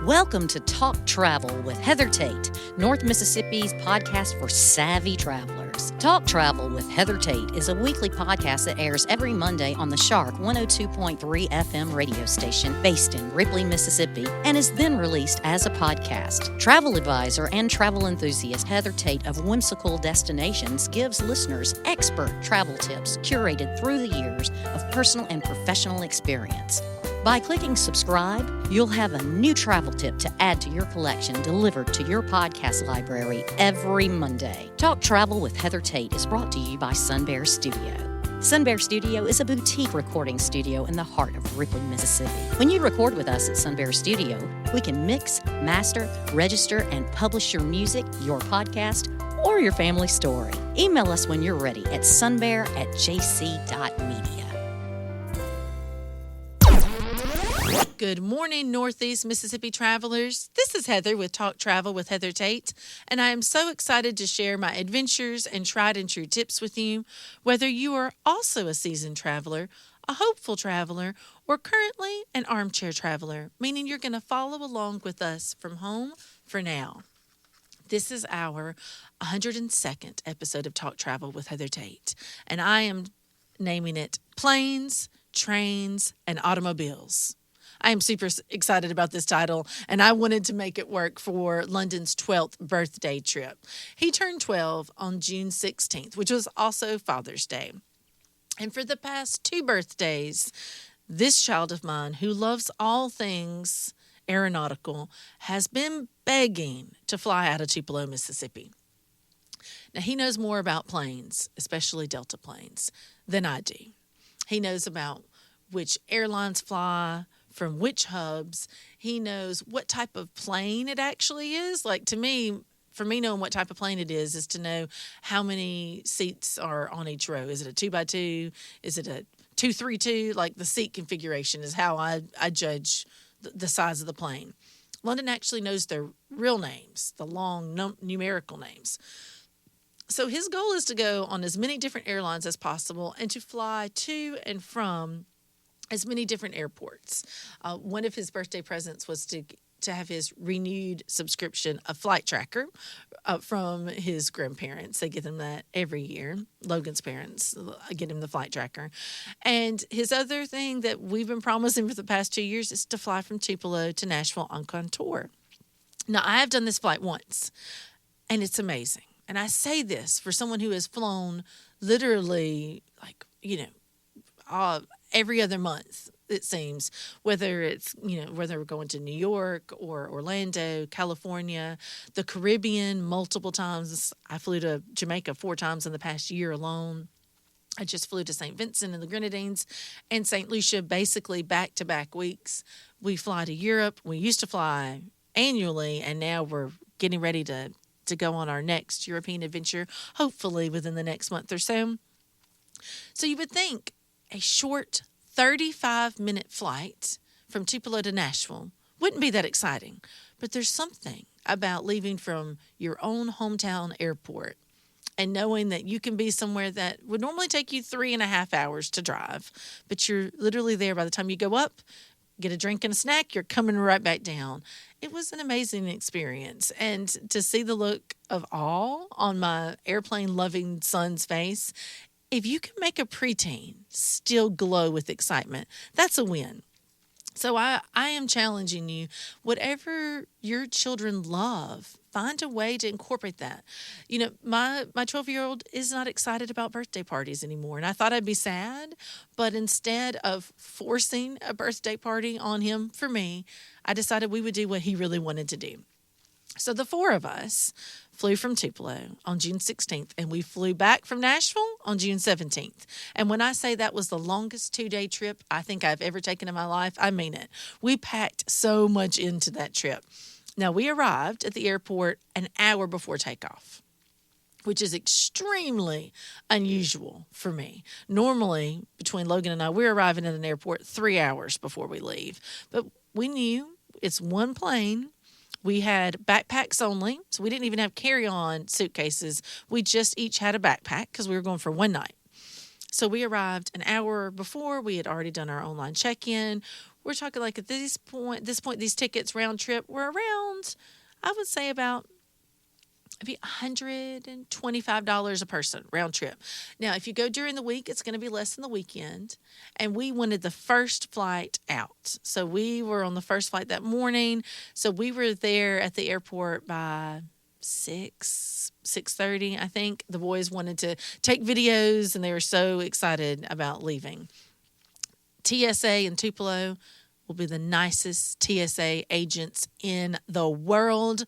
Welcome to Talk Travel with Heather Tate, North Mississippi's podcast for savvy travelers. Talk Travel with Heather Tate is a weekly podcast that airs every Monday on the Shark 102.3 FM radio station based in Ripley, Mississippi, and is then released as a podcast. Travel advisor and travel enthusiast Heather Tate of Whimsical Destinations gives listeners expert travel tips curated through the years of personal and professional experience. By clicking subscribe, you'll have a new travel tip to add to your collection delivered to your podcast library every Monday. Talk Travel with Heather Tate is brought to you by Sun Bear Studio. Sun Bear Studio is a boutique recording studio in the heart of Ripley, Mississippi. When you record with us at Sun Bear Studio, we can mix, master, register, and publish your music, your podcast, or your family story. Email us when you're ready at sunbear@jc.media. Good morning, Northeast Mississippi travelers. This is Heather with Talk Travel with Heather Tate, and I am so excited to share my adventures and tried and true tips with you, whether you are also a seasoned traveler, a hopeful traveler, or currently an armchair traveler, meaning you're going to follow along with us from home for now. This is our 102nd episode of Talk Travel with Heather Tate, and I am naming it Planes, Trains, and Automobiles. I am super excited about this title, and I wanted to make it work for London's 12th birthday trip. He turned 12 on June 16th, which was also Father's Day. And for the past 2 birthdays, this child of mine, who loves all things aeronautical, has been begging to fly out of Tupelo, Mississippi. Now, he knows more about planes, especially Delta planes, than I do. He knows about which airlines fly, from which hubs. He knows what type of plane it actually is. Like, to me, for me, knowing what type of plane it is to know how many seats are on each row. Is it a 2x2? Is it a 232? Like, the seat configuration is how I judge the size of the plane. London actually knows their real names, the long numerical names. So his goal is to go on as many different airlines as possible and to fly to and from as many different airports. One of his birthday presents was to have his renewed subscription of Flight Tracker from his grandparents. They get him that every year. Logan's parents get him the Flight Tracker. And his other thing that we've been promising for the past 2 years is to fly from Tupelo to Nashville on Contour. Now, I have done this flight once, and it's amazing. And I say this for someone who has flown literally, every other month, it seems, whether we're going to New York or Orlando, California, the Caribbean multiple times. I flew to Jamaica 4 times in the past year alone. I just flew to St. Vincent and the Grenadines and St. Lucia, basically back-to-back weeks. We fly to Europe. We used to fly annually, and now we're getting ready to go on our next European adventure, hopefully within the next month or so. So you would think a short 35-minute flight from Tupelo to Nashville wouldn't be that exciting. But there's something about leaving from your own hometown airport and knowing that you can be somewhere that would normally take you 3.5 hours to drive, but you're literally there by the time you go up, get a drink and a snack, you're coming right back down. It was an amazing experience. And to see the look of awe on my airplane-loving son's face, if you can make a preteen still glow with excitement, that's a win. So I am challenging you, whatever your children love, find a way to incorporate that. You know, my 12-year-old is not excited about birthday parties anymore, and I thought I'd be sad, but instead of forcing a birthday party on him for me, I decided we would do what he really wanted to do. So the 4 of us flew from Tupelo on June 16th, and we flew back from Nashville on June 17th. And when I say that was the longest 2-day trip I think I've ever taken in my life, I mean it. We packed so much into that trip. Now, we arrived at the airport an hour before takeoff, which is extremely unusual for me. Normally, between Logan and I, we're arriving at an airport 3 hours before we leave. But we knew it's one plane. We had backpacks only, so we didn't even have carry-on suitcases. We just each had a backpack because we were going for one night. So we arrived an hour before. We had already done our online check-in. we're talking like at this point, these tickets round trip were around, I would say about maybe $125 a person round trip. Now, if you go during the week, it's going to be less than the weekend. And we wanted the first flight out. So we were on the first flight that morning. So we were there at the airport by 6:30, I think. The boys wanted to take videos and they were so excited about leaving. TSA in Tupelo will be the nicest TSA agents in the world.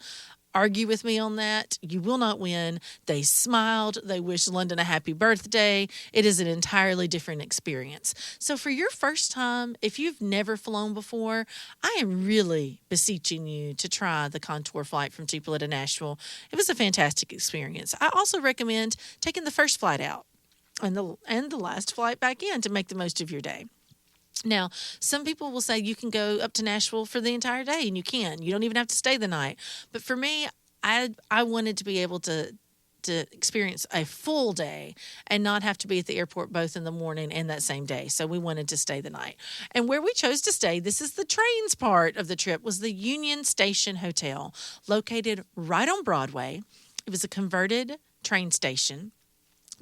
Argue with me on that. You will not win. They smiled. They wished London a happy birthday. It is an entirely different experience. So for your first time, if you've never flown before, I am really beseeching you to try the Contour flight from Tupelo to Nashville. It was a fantastic experience. I also recommend taking the first flight out and the last flight back in to make the most of your day. Now, some people will say you can go up to Nashville for the entire day, and you can. You don't even have to stay the night. But for me, I wanted to be able to experience a full day and not have to be at the airport both in the morning and that same day. So we wanted to stay the night. And where we chose to stay, this is the trains part of the trip, was the Union Station Hotel, located right on Broadway. It was a converted train station.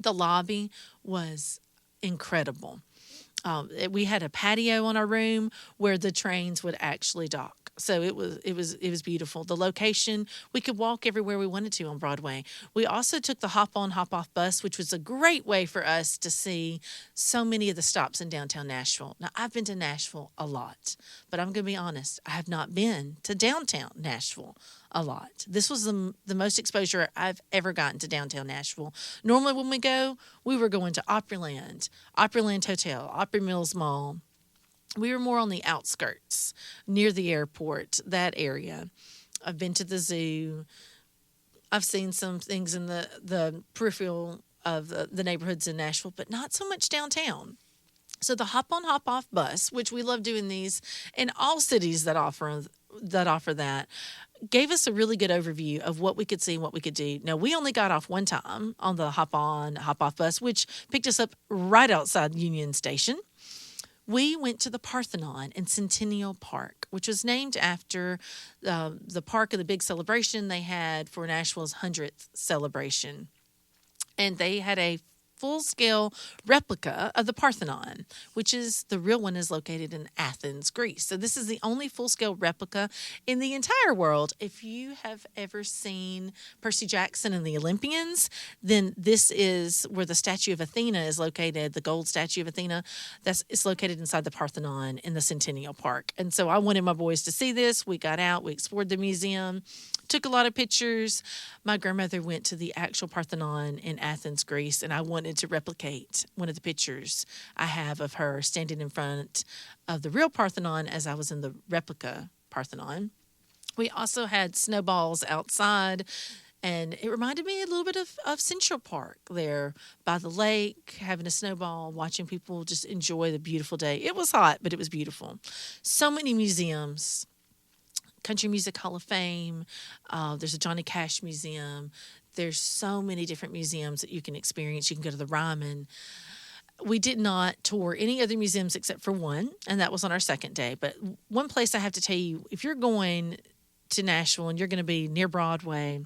The lobby was incredible. We had a patio on our room where the trains would actually dock. So it was beautiful. The location, we could walk everywhere we wanted to on Broadway. We also took the hop-on, hop-off bus, which was a great way for us to see so many of the stops in downtown Nashville. Now, I've been to Nashville a lot, but I'm going to be honest, I have not been to downtown Nashville a lot. This was the most exposure I've ever gotten to downtown Nashville. Normally when we go, we were going to Opryland Hotel, Opry Mills Mall. We were more on the outskirts, near the airport, that area. I've been to the zoo. I've seen some things in the peripheral of the neighborhoods in Nashville, but not so much downtown. So the hop-on, hop-off bus, which we love doing these in all cities that offer that, gave us a really good overview of what we could see and what we could do. Now, we only got off one time on the hop-on, hop-off bus, which picked us up right outside Union Station. We went to the Parthenon in Centennial Park, which was named after the park of the big celebration they had for Nashville's 100th celebration. And they had a full-scale replica of the Parthenon, which is the real one is located in Athens, Greece. So this is the only full-scale replica in the entire world. If you have ever seen Percy Jackson and the Olympians, then this is where the statue of Athena is located, the gold statue of Athena. It's located inside the Parthenon in the Centennial Park. And so I wanted my boys to see this. We got out, we explored the museum, took a lot of pictures. My grandmother went to the actual Parthenon in Athens, Greece, and I wanted to replicate one of the pictures I have of her standing in front of the real Parthenon as I was in the replica Parthenon. We also had snowballs outside, and it reminded me a little bit of Central Park there by the lake, having a snowball, watching people just enjoy the beautiful day. It was hot, but it was beautiful. So many museums. Country Music Hall of Fame. There's a Johnny Cash Museum. There's so many different museums that you can experience. You can go to the Ryman. We did not tour any other museums except for one, and that was on our second day. But one place I have to tell you, if you're going to Nashville and you're going to be near Broadway,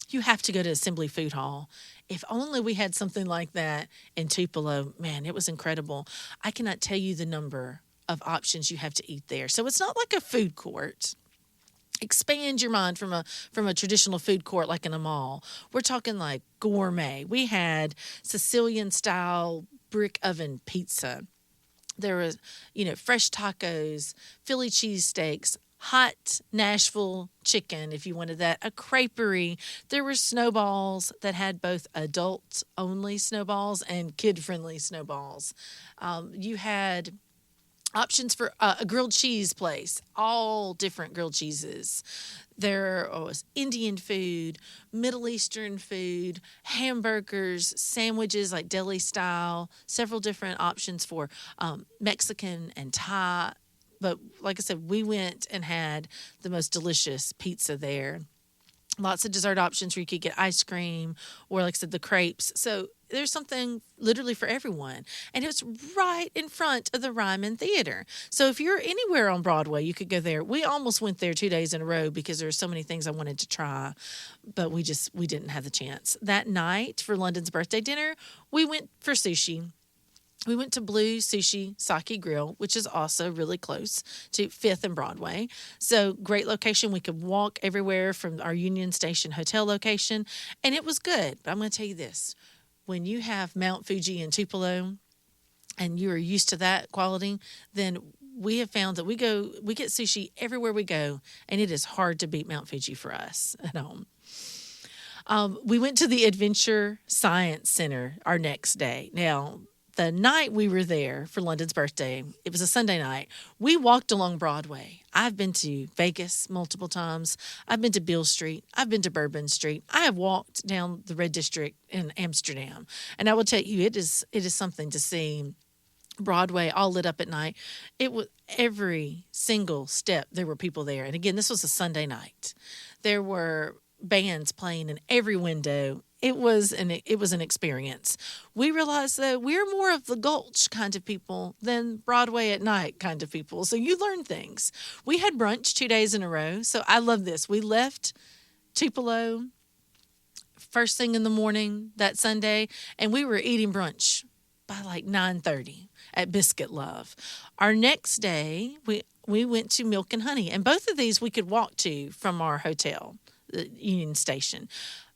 you have to go to Assembly Food Hall. If only we had something like that in Tupelo. Man, it was incredible. I cannot tell you the number of options you have to eat there. So it's not like a food court. Expand your mind from a traditional food court like in a mall. We're talking like gourmet. We had Sicilian style brick oven pizza. There was, fresh tacos, Philly cheesesteaks, hot Nashville chicken if you wanted that, a creperie. There were snowballs that had both adult-only snowballs and kid-friendly snowballs. You had options for a grilled cheese place, all different grilled cheeses. There was Indian food, Middle Eastern food, hamburgers, sandwiches like deli style, several different options for Mexican and Thai. But like I said, we went and had the most delicious pizza there. Lots of dessert options where you could get ice cream or, like I said, the crepes. So there's something literally for everyone. And it was right in front of the Ryman Theater. So if you're anywhere on Broadway, you could go there. We almost went there 2 days in a row because there were so many things I wanted to try, but we didn't have the chance. That night for London's birthday dinner, we went for sushi. We went to Blue Sushi Sake Grill, which is also really close to 5th and Broadway. So great location. We could walk everywhere from our Union Station hotel location, and it was good. But I'm going to tell you this. When you have Mount Fuji and Tupelo and you are used to that quality, then we have found that we get sushi everywhere we go, and it is hard to beat Mount Fuji for us at home. We went to the Adventure Science Center our next day. Now, the night we were there for London's birthday, it was a Sunday night, we walked along Broadway. I've been to Vegas multiple times. I've been to Beale Street. I've been to Bourbon Street. I have walked down the Red District in Amsterdam. And I will tell you, it is something to see Broadway all lit up at night. It was every single step, there were people there. And again, this was a Sunday night. There were bands playing in every window. It was an experience. We realized that we're more of the Gulch kind of people than Broadway at night kind of people. So you learn things. We had brunch 2 days in a row. So I love this. We left Tupelo first thing in the morning that Sunday, and we were eating brunch by like 9:30 at Biscuit Love. Our next day, we went to Milk and Honey, and both of these we could walk to from our hotel, the Union Station.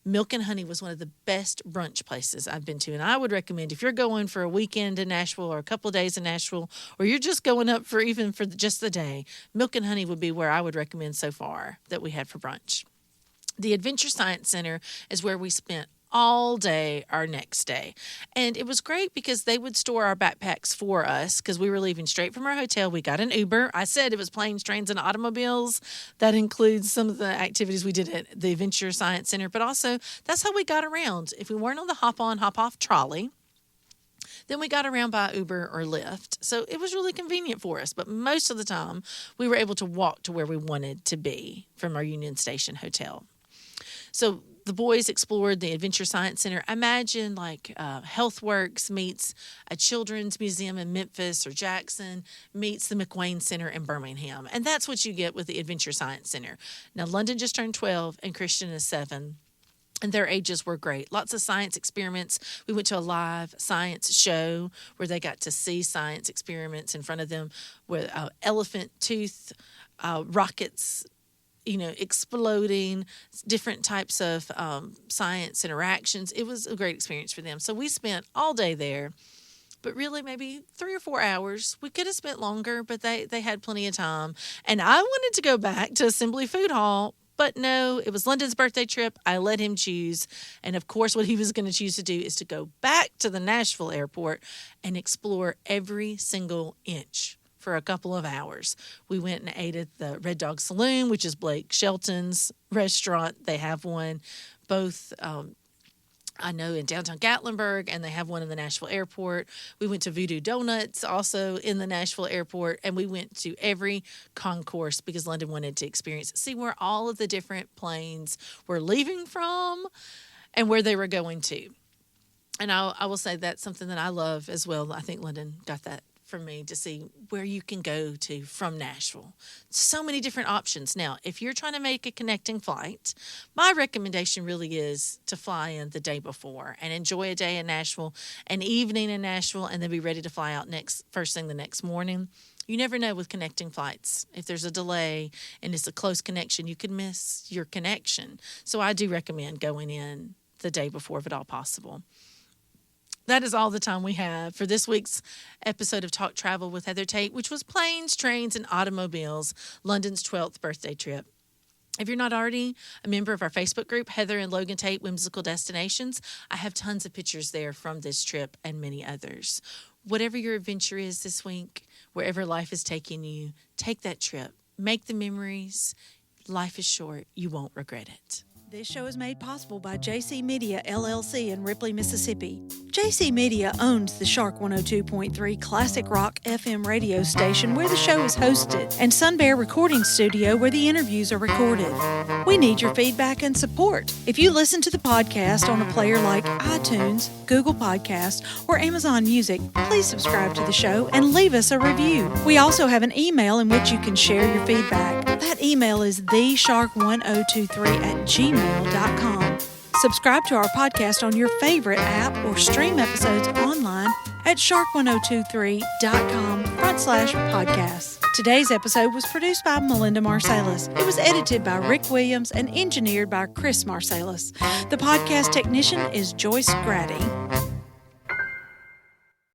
Milk and Honey was one of the best brunch places I've been to. And I would recommend if you're going for a weekend in Nashville or a couple of days in Nashville, or you're just going up for just the day, Milk and Honey would be where I would recommend so far that we had for brunch. The Adventure Science Center is where we spent all day our next day. And it was great because they would store our backpacks for us because we were leaving straight from our hotel. We got an Uber. I said it was planes, trains, and automobiles. That includes some of the activities we did at the Adventure Science Center, but also that's how we got around. If we weren't on the hop-on, hop-off trolley, then we got around by Uber or Lyft. So it was really convenient for us. But most of the time, we were able to walk to where we wanted to be from our Union Station hotel. So the boys explored the Adventure Science Center. Imagine like HealthWorks meets a children's museum in Memphis or Jackson meets the McWane Center in Birmingham. And that's what you get with the Adventure Science Center. Now, London just turned 12 and Christian is 7. And their ages were great. Lots of science experiments. We went to a live science show where they got to see science experiments in front of them with elephant tooth rockets, exploding, different types of science interactions. It was a great experience for them. So we spent all day there, but really maybe 3 or 4 hours. We could have spent longer, but they had plenty of time. And I wanted to go back to Assembly Food Hall, but no, it was London's birthday trip. I let him choose. And of course, what he was going to choose to do is to go back to the Nashville airport and explore every single inch for a couple of hours. We went and ate at the Red Dog Saloon, which is Blake Shelton's restaurant. They have one both, I know, in downtown Gatlinburg, and they have one in the Nashville airport. We went to Voodoo Donuts, also in the Nashville airport, and we went to every concourse because London wanted to see where all of the different planes were leaving from and where they were going to. And I will say that's something that I love as well. I think London got that for me to see where you can go to from Nashville. So many different options. Now, if you're trying to make a connecting flight, my recommendation really is to fly in the day before and enjoy a day in Nashville, an evening in Nashville, and then be ready to fly out first thing the next morning. You never know with connecting flights. If there's a delay and it's a close connection, you could miss your connection. So I do recommend going in the day before if at all possible. That is all the time we have for this week's episode of Talk Travel with Heather Tate, which was Planes, Trains, and Automobiles, London's 12th birthday trip. If you're not already a member of our Facebook group, Heather and Logan Tate, Whimsical Destinations, I have tons of pictures there from this trip and many others. Whatever your adventure is this week, wherever life is taking you, take that trip. Make the memories. Life is short. You won't regret it. This show is made possible by JC Media, LLC in Ripley, Mississippi. JC Media owns the Shark 102.3 Classic Rock FM radio station where the show is hosted, and Sun Bear Recording Studio where the interviews are recorded. We need your feedback and support. If you listen to the podcast on a player like iTunes, Google Podcast, or Amazon Music, please subscribe to the show and leave us a review. We also have an email in which you can share your feedback. That email is theshark1023@gmail.com. Subscribe to our podcast on your favorite app or stream episodes online at shark1023.com/podcasts. Today's episode was produced by Melinda Marsalis. It was edited by Rick Williams and engineered by Chris Marsalis. The podcast technician is Joyce Grady.